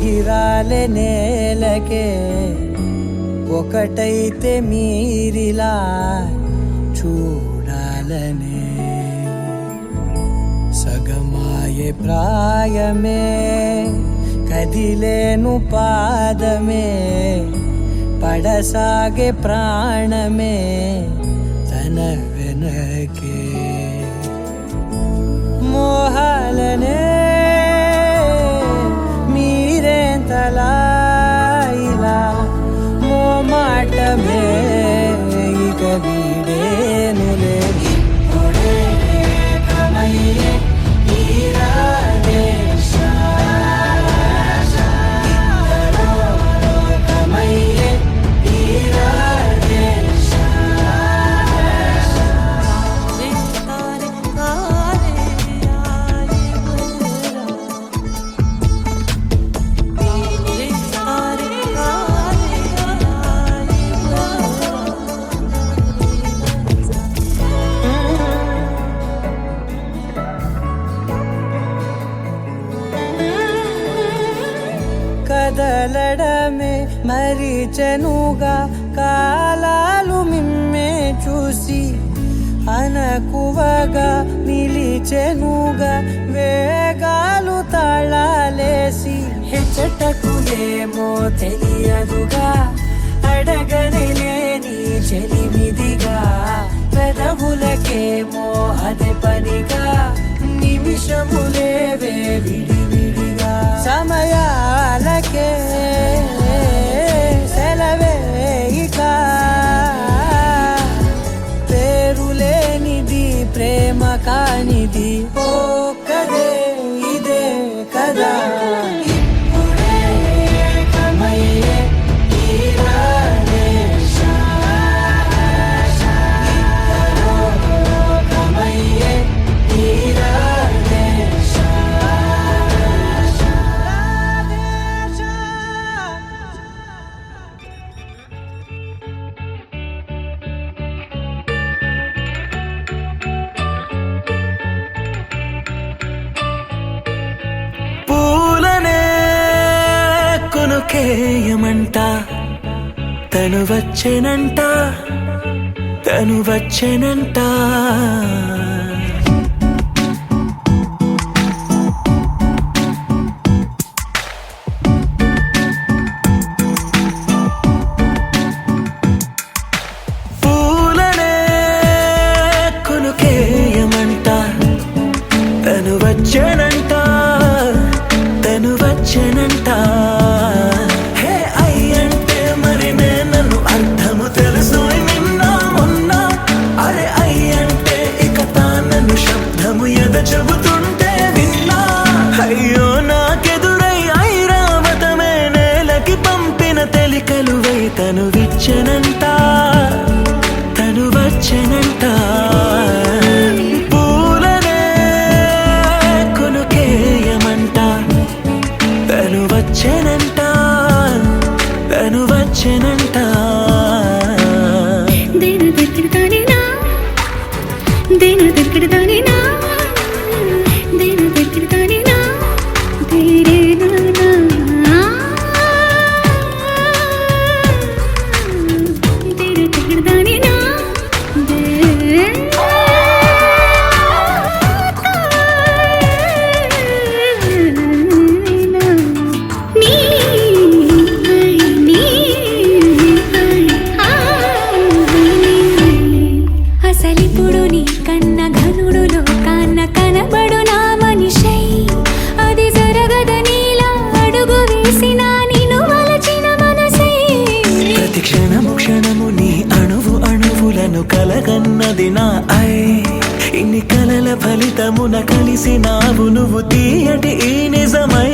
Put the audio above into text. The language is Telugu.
ఎగిరాలే నేలకే ఒకటైతే మీరిలా చూడాలనే సగమాయే ప్రాయమే కదిలేను పాదమే పడసాగే ప్రాణమే తన వెనకే మోహాలనే మీరేంతలా ఇలా మోమాటమే ఇక వీడేనులే ఇప్పుడే ఏకమయ్యే కదలడమే మరిచెనుగా కాలాలు మిమ్మే చూసి అనకువగా నిలిచెనుగా వేగాలు తాళాలేసి హెచ్చటకులేమో తెలియదుగా అడగని లేని చెలిమిదిగా పెదవులకేమో అదే పనిగా నిమిషములేవే విడివిడిగా సమయాలకే సెలవే ఇక పేరులేనిది ప్రేమ కానిది ఓ కదే ఇదే కదా ఇప్పుడే ఏకమయ్యే కేయమంట తను వచ్చెనంట తను వచ్చెనంట పూలనే కొనుకేయమంట తను వచ్చెనంట తను వచ్చెనంట చెబుతుంటే విన్నా అయ్యో నాకెదురై ఐరావతమే నేలకి పంపిన తెలికలువై తను విచ్చెనంట తను వచ్చెనంట పూలనే కొనుకేయమంట తను వచ్చెనంట తను వచ్చెనంట దేని దగ్గరదానినా దేని దగ్గరదానినా కలగన్నది నా ఇన్ని కలల ఫలితమున కలిసినావు నువ్వు తీయటి ఈ నిజమై